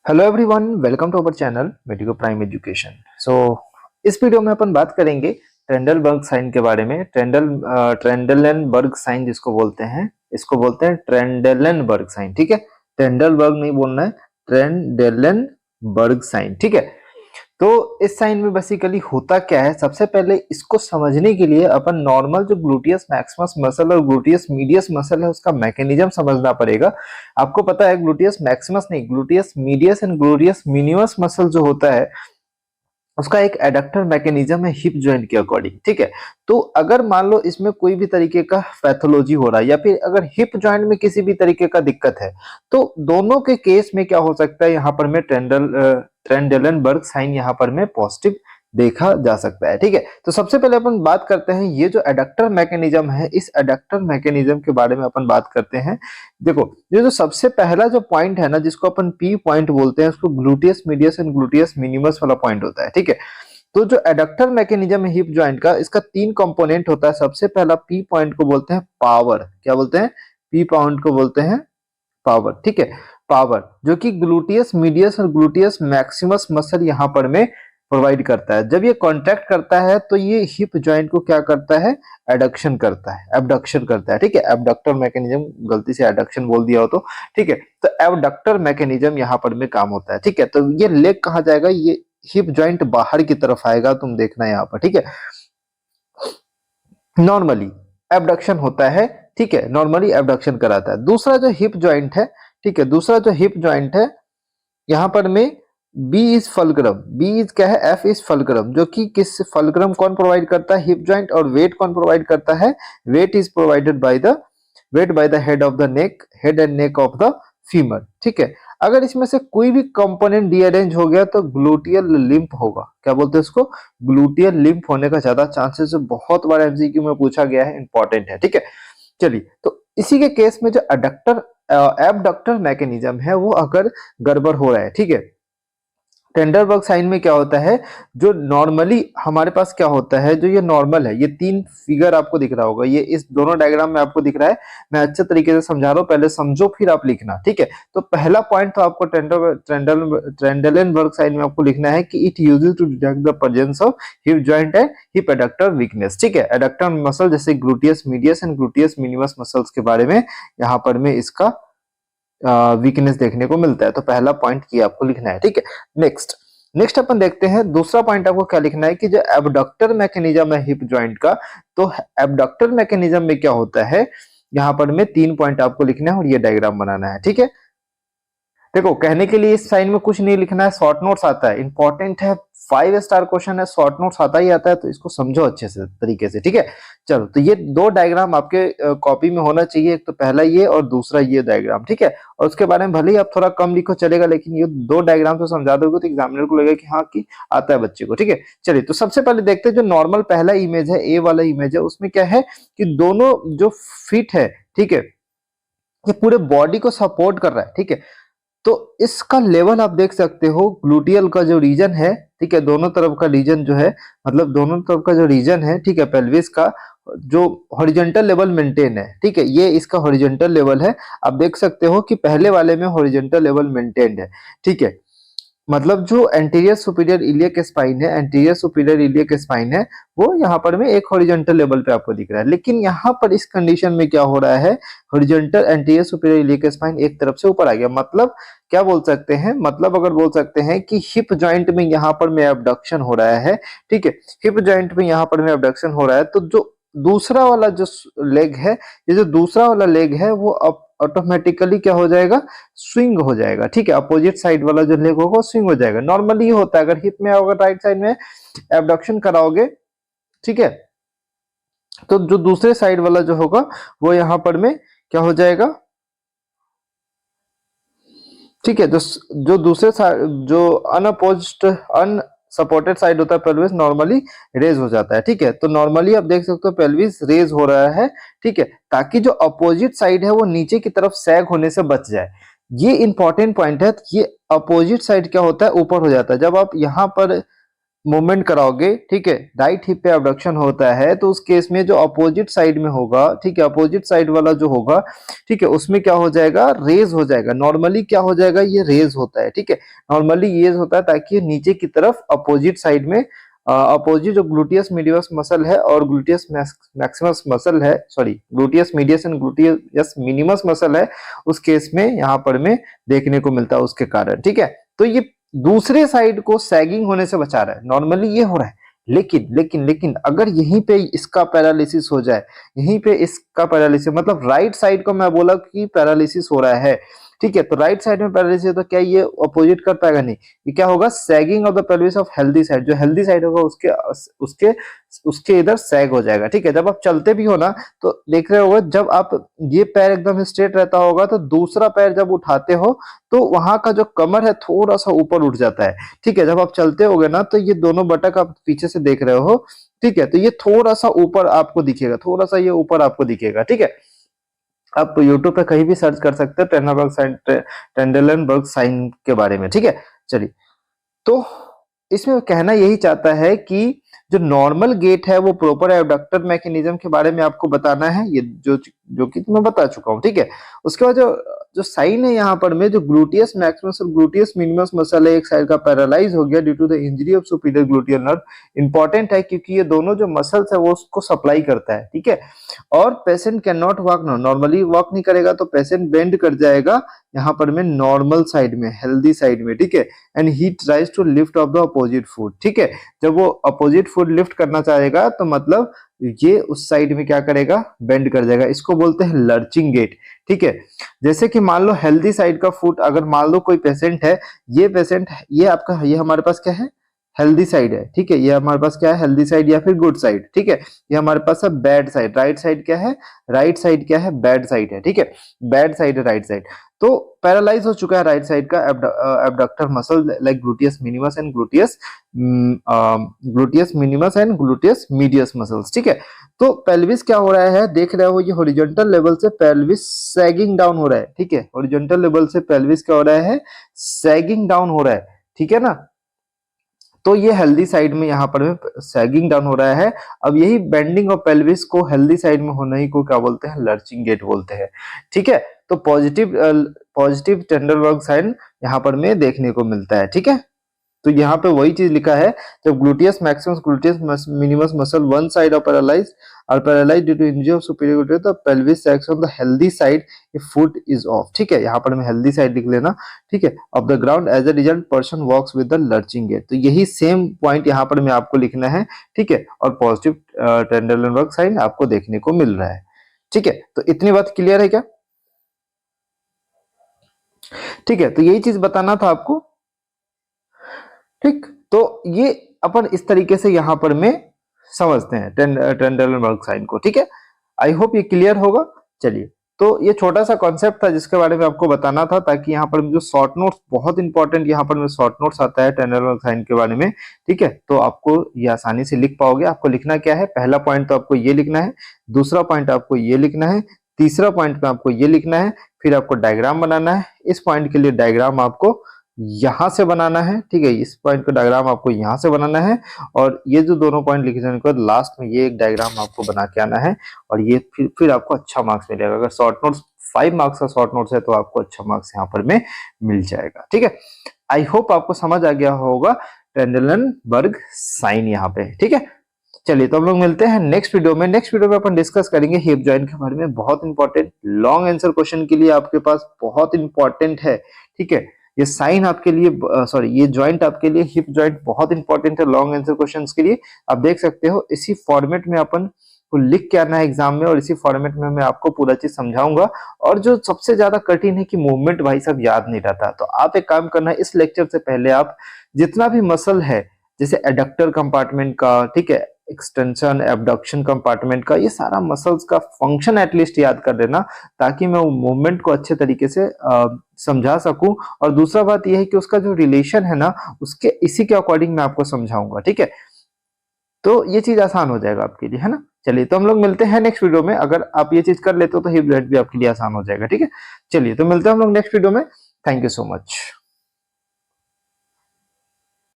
Hello everyone, welcome to our channel Medico Prime Education. सो इस वीडियो में अपन बात करेंगे ट्रेंडलबर्ग साइन के बारे में। ट्रेंडलेनबर्ग साइन जिसको बोलते हैं, इसको बोलते हैं ट्रेंडलेनबर्ग साइन। ठीक है, ट्रेंडलबर्ग नहीं बोलना है, ट्रेंडलेनबर्ग साइन। ठीक है, तो इस साइन में बेसिकली होता क्या है, सबसे पहले इसको समझने के लिए अपन नॉर्मल जो ग्लूटियस मैक्सिमस मसल और ग्लूटियस मीडियस मसल है उसका मैकेनिज्म समझना पड़ेगा। आपको पता है ग्लूटियस मैक्सिमस नहीं, gluteus medius and gluteus minimus muscle जो होता है उसका एक एडक्टर मैकेनिज्म है हिप जॉइंट के अकॉर्डिंग। ठीक है, तो अगर मान लो इसमें कोई भी तरीके का पैथोलॉजी हो रहा है या फिर अगर हिप जॉइंट में किसी भी तरीके का दिक्कत है, तो दोनों के केस में क्या हो सकता है, यहाँ पर मैं ट्रेंडलेनबर्ग साइन यहाँ पर मैं पॉजिटिव देखा जा सकता है। ठीक है, तो सबसे पहले अपन बात करते हैं ये जो एडक्टर मैकेनिज्म है, इस एडक्टर मैकेनिज्म के बारे में अपन बात करते हैं। देखो, ये जो सबसे पहला जो पॉइंट है ना, जिसको अपन पी पॉइंट बोलते हैं, उसको gluteus medius and gluteus minimus वाला पॉइंट होता है। ठीक है, तो जो एडक्टर मैकेनिज्म है हिप जॉइंट का, इसका तीन कंपोनेंट होता है। सबसे पहला पी पॉइंट को बोलते हैं पावर। क्या बोलते हैं? पी पॉइंट को बोलते हैं पावर। ठीक है, पावर जो कि ग्लूटियस मीडियस और ग्लूटियस मैक्सिमस मसल यहाँ पर में प्रोवाइड करता है। जब ये कॉन्ट्रैक्ट करता है तो ये हिप जॉइंट को क्या करता है, एडक्शन करता है, एबडक्शन करता है। ठीक है, एबडक्टर मैकेनिज्म, गलती से एडक्शन बोल दिया हो तो ठीक है, तो एबडक्टर मैकेनिज्म यहाँ पर में काम होता है। ठीक है, तो ये लेग कहाँ जाएगा, ये हिप जॉइंट बाहर की तरफ आएगा, तुम देखना यहाँ पर। ठीक है, नॉर्मली एबडक्शन होता है। ठीक है, नॉर्मली एबडक्शन कराता है। दूसरा जो हिप जॉइंट है, ठीक है, दूसरा जो हिप जॉइंट है यहाँ पर में B is fulcrum. B is क्या है, एफ इज फलक्रम, जो कि किस फलक्रम कौन प्रोवाइड करता है, हिप जॉइंट। और वेट कौन प्रोवाइड करता है, weight is provided by the head of the neck, head and neck of the femur. ठीक है, अगर इसमें से कोई भी कंपोनेंट डीअरेंज हो गया तो ग्लूटियल लिम्फ होगा। क्या बोलते हैं इसको, ग्लूटियल लिम्फ होने का ज्यादा चांसेस है। बहुत बार एमसीक्यू में पूछा गया है, इंपॉर्टेंट है। ठीक है, चलिए, तो इसी के केस में जो अडक्टर एबडक्टर मैकेनिज्म है वो अगर गड़बड़ हो रहा है, ठीक है, टेंडरबर्ग साइन में क्या होता है, जो नॉर्मली हमारे पास क्या होता है, जो ये नॉर्मल है, ये तीन फिगर आपको दिख रहा होगा, ये इस दोनों डायग्राम में आपको दिख रहा है। मैं अच्छे तरीके से समझा रहा हूँ, पहले समझो फिर आप लिखना। ठीक है, तो पहला पॉइंट तो आपको ट्रेंडलेनबर्ग साइन में आपको लिखना है कि it uses to detect the presence of hip joint and hip adductor weakness. ठीक है, एडक्टर मसल जैसे gluteus medius and gluteus minimus muscles के बारे में यहाँ पर में इसका वीकनेस देखने को मिलता है। तो पहला पॉइंट ये आपको लिखना है। ठीक है, नेक्स्ट नेक्स्ट अपन देखते हैं दूसरा पॉइंट आपको क्या लिखना है कि जो एबडक्टर मैकेनिज्म है हिप जॉइंट का, तो एबडक्टर मैकेनिज्म में क्या होता है, यहाँ पर में तीन पॉइंट आपको लिखना है और ये डायग्राम बनाना है। ठीक है, देखो, कहने के लिए इस साइन में कुछ नहीं लिखना है, शॉर्ट नोट्स आता है, इंपॉर्टेंट है, 5 स्टार क्वेश्चन है, शॉर्ट नोट्स आता ही आता है, तो इसको समझो अच्छे से तरीके से। ठीक है, चलो, तो ये दो डायग्राम आपके कॉपी में होना चाहिए, एक तो पहला ये और दूसरा ये डायग्राम। ठीक है, और उसके बारे में भले ही आप थोड़ा कम लिखो चलेगा, लेकिन ये दो डायग्राम तो समझा दोगे तो एग्जामिनर को लगेगा कि हाँ कि आता है बच्चे को। ठीक है, चलिए, तो सबसे पहले देखते हैं जो नॉर्मल पहला इमेज है, ए वाला इमेज है, उसमें क्या है कि दोनों जो फिट है, ठीक है, ये पूरे बॉडी को सपोर्ट कर रहा है। ठीक है, तो इसका लेवल आप देख सकते हो, ग्लूटियल का जो रीजन है, ठीक है, दोनों तरफ का रीजन जो है, मतलब दोनों तरफ का जो रीजन है, ठीक है, पेल्विस का जो हॉरिजॉन्टल लेवल मेंटेन है। ठीक है, ये इसका हॉरिजॉन्टल लेवल है। आप देख सकते हो कि पहले वाले में हॉरिजॉन्टल लेवल मेंटेन्ड है। ठीक है, मतलब जो एंटीरियर सुपीरियर इलियक स्पाइन है, एंटीरियर सुपीरियर इलियक स्पाइन है, वो यहाँ पर में एक हॉरिजॉन्टल लेवल पे आपको दिख रहा है। लेकिन यहाँ पर इस कंडीशन में क्या हो रहा है, horizontal anterior superior iliac spine एक तरफ से ऊपर आ गया। मतलब क्या बोल सकते हैं, मतलब अगर बोल सकते हैं कि हिप जॉइंट में यहाँ पर में एबडक्शन हो रहा है। ठीक है, हिप जॉइंट में यहाँ पर में एबडक्शन हो रहा है, तो जो दूसरा वाला जो लेग है, ये जो दूसरा वाला लेग है वो अब ऑटोमेटिकली क्या हो जाएगा, स्विंग हो जाएगा। ठीक है, अपोजिट साइड वाला जो लेग होगा स्विंग हो जाएगा। नॉर्मली ये होता है, अगर हिप में होगा राइट साइड में एबडक्शन कराओगे, ठीक है, तो जो दूसरे साइड वाला जो होगा वो यहाँ पर में क्या हो जाएगा, ठीक है, जो दूसरे साइड, जो अनअपोज्ड अनसपोर्टेड साइड होता है पेल्विस, नॉर्मली रेज हो जाता है। ठीक है, तो नॉर्मली आप देख सकते हो पेल्विस रेज हो रहा है। ठीक है, ताकि जो अपोजिट साइड है वो नीचे की तरफ सैग होने से बच जाए। ये इंपॉर्टेंट पॉइंट है। ये अपोजिट साइड क्या होता है, ऊपर हो जाता है। जब आप यहाँ पर मूवमेंट कराओगे, ठीक है, राइट हिप पे अबडक्शन होता है, तो उस केस में जो अपोजिट साइड में होगा, ठीक है, अपोजिट साइड वाला जो होगा, ठीक है, उसमें क्या हो जाएगा, रेज हो जाएगा। नॉर्मली क्या हो जाएगा, ये रेज होता है, ठीक है, नॉर्मली ये होता है ताकि नीचे की तरफ अपोजिट साइड में अपोजिट जो ग्लूटियस मीडियस मसल है और ग्लूटियस मैक्सिमस मसल है, sorry gluteus medius and gluteus minimus muscle है, उस केस में यहाँ पर में देखने को मिलता है उसके कारण, ठीक है। तो ये दूसरे साइड को सैगिंग होने से बचा रहा है, नॉर्मली ये हो रहा है। लेकिन अगर यहीं पे इसका पैरालिसिस हो जाए, यहीं पे इसका पैरालिसिस, मतलब राइट साइड को मैं बोला कि पैरालिसिस हो रहा है, ठीक है, तो राइट साइड में पैरालिसिस है, तो क्या ये अपोजिट कर पाएगा? नहीं, ये क्या होगा, sagging of the pelvis of healthy side, जो हेल्दी साइड होगा उसके उसके उसके इधर सैग हो जाएगा, ठीक है। जब आप चलते भी हो ना, तो देख रहे होगा, जब आप ये पैर एकदम स्ट्रेट रहता होगा, तो दूसरा पैर जब उठाते हो तो वहां का जो कमर है थोड़ा सा ऊपर उठ जाता है, ठीक है। जब आप चलते होगे ना, तो ये दोनों बटक आप पीछे से देख रहे हो, ठीक है, तो ये थोड़ा सा ऊपर आपको दिखेगा, थोड़ा सा ये ऊपर आपको दिखेगा, ठीक है। आप यूट्यूब पे कहीं भी सर्च कर सकते हैं ट्रेनबर्ग साइन, ट्रेंडलनबर्ग साइन के बारे में, ठीक है। चलिए, तो इसमें कहना यही चाहता है कि जो नॉर्मल गेट है वो प्रॉपर एबडक्टर मैकेनिज्म के बारे में आपको बताना है, ये जो कि मैं बता चुका हूँ, ठीक है। उसके बाद जो जो साइन है यहाँ पर में, जो ग्लूटियस मैक्सिमस और ग्लूटियस मिनिमस मसल है, एक साइड का पैरालाइज हो गया due to the injury of superior gluteal nerve, important है क्योंकि ये दोनों जो मसल्स है वो उसको सप्लाई करता है, ठीक है। और patient can not walk, normally walk नहीं करेगा, तो पेशेंट बेंड कर जाएगा यहाँ पर में नॉर्मल साइड में, हेल्दी साइड में, ठीक है। And he tries to lift off the opposite foot, ठीक है। जब वो अपोजिट फुट लिफ्ट करना चाहेगा, तो मतलब ये उस साइड में क्या करेगा, बेंड कर जाएगा, इसको बोलते हैं लर्चिंग गेट, ठीक है। जैसे कि मान लो हेल्दी साइड का फुट, अगर मान लो कोई पेशेंट है, ये पेशेंट, ये आपका, ये हमारे पास क्या है, हेल्दी साइड है, ठीक है, ये हमारे पास क्या है, हेल्दी साइड या फिर गुड साइड, ठीक है। ये हमारे पास है बैड साइड, राइट साइड क्या है, राइट साइड क्या है, बैड साइड है, ठीक है, बैड साइड है राइट साइड। तो पैरालाइज हो चुका है राइट साइड का abductor muscle like gluteus minimus and gluteus minimus and gluteus medius muscles, ठीक है। तो पेल्विस क्या हो रहा है, देख रहे हो, ये हॉरिजॉन्टल लेवल से पेल्विस सैगिंग डाउन हो रहा है, ठीक है, हॉरिजॉन्टल लेवल से पेल्विस क्या हो रहा है, सैगिंग डाउन हो रहा है, ठीक है ना। तो ये हेल्दी साइड में यहाँ पर सैगिंग डाउन हो रहा है। अब यही बेंडिंग ऑफ पेल्विस को हेल्दी साइड में होने ही को क्या बोलते हैं, लर्चिंग गेट बोलते हैं, ठीक है। तो पॉजिटिव टेंडरबर्ग साइन यहाँ पर में देखने को मिलता है, ठीक है। तो यहाँ पे वही चीज लिखा है, जब gluteus maximus gluteus minimus muscle one side of paralyse due to injury of superior gluteus, the pelvis sags on the healthy side if foot is off, ठीक है। यहाँ पर मैं हेल्दी साइड लिख लेना, ठीक है, off the ground, as a result person walks with the lurching gait. तो यही सेम पॉइंट यहाँ पर मैं आपको लिखना है, ठीक है। और पॉजिटिव टेंडरबर्ग साइन आपको देखने को मिल रहा है, ठीक है। तो इतनी बात क्लियर है क्या? ठीक है, तो यही चीज बताना था आपको, ठीक। तो ये अपन इस तरीके से यहां पर में समझते हैं टेंडरबर्ग साइन को, ठीक है। आई होप ये क्लियर होगा। चलिए, तो ये छोटा सा कॉन्सेप्ट था जिसके बारे में आपको बताना था, ताकि यहाँ पर जो शॉर्ट नोट्स, बहुत इंपॉर्टेंट यहाँ पर में शॉर्ट नोट्स आता है टेंडरबर्ग साइन के बारे में, ठीक है। तो आपको ये आसानी से लिख पाओगे। आपको लिखना क्या है, पहला पॉइंट तो आपको ये लिखना है, दूसरा पॉइंट आपको ये लिखना है, तीसरा पॉइंट में आपको ये लिखना है, फिर आपको डायग्राम बनाना है। इस पॉइंट के लिए डायग्राम आपको यहां से बनाना है, ठीक है, इस पॉइंट का डायग्राम आपको यहां से बनाना है, और ये जो दोनों पॉइंट लिखे जाने के बाद लास्ट में ये एक डायग्राम आपको बना के आना है, और ये फिर आपको अच्छा मार्क्स मिलेगा। अगर शॉर्ट नोट्स 5 मार्क्स का शॉर्ट नोट्स है तो आपको अच्छा मार्क्स यहाँ पर में मिल जाएगा, ठीक है। आई होप आपको समझ आ गया होगा टेंडरबर्ग साइन यहाँ पे, ठीक है। चलिए, तो हम लोग मिलते हैं नेक्स्ट वीडियो में। नेक्स्ट वीडियो में अपन डिस्कस करेंगे हिप जॉइंट के बारे में, बहुत इंपॉर्टेंट लॉन्ग आंसर क्वेश्चन के लिए आपके पास बहुत इंपॉर्टेंट है, ठीक है। ये साइन आपके लिए, सॉरी, ये जॉइंट आपके लिए, हिप जॉइंट बहुत इंपॉर्टेंट है लॉन्ग आंसर क्वेश्चंस के लिए। आप देख सकते हो, इसी फॉर्मेट में अपन को लिख के आना है एग्जाम में, और इसी फॉर्मेट में मैं आपको पूरा चीज समझाऊंगा। और जो सबसे ज्यादा कठिन है कि मूवमेंट भाई साहब याद नहीं रहता, तो आप एक काम करना है, इस लेक्चर से पहले आप जितना भी मसल है, जैसे एडक्टर कंपार्टमेंट का, ठीक है, एक्सटेंशन एबडक्शन कंपार्टमेंट का, ये सारा मसल्स का फंक्शन एटलीस्ट याद कर लेना, ताकि मैं वो मूवमेंट को अच्छे तरीके से समझा सकूं। और दूसरा बात यह है कि उसका जो रिलेशन है ना, उसके इसी के अकॉर्डिंग मैं आपको समझाऊंगा, ठीक है। तो ये चीज आसान हो जाएगा आपके लिए, है ना। चलिए, तो हम लोग मिलते हैं नेक्स्ट वीडियो में। अगर आप ये चीज कर लेते हो तो हिप जॉइंट भी आपके लिए आसान हो जाएगा, ठीक है। चलिए, तो मिलते हैं हम लोग नेक्स्ट वीडियो में। Thank you so much.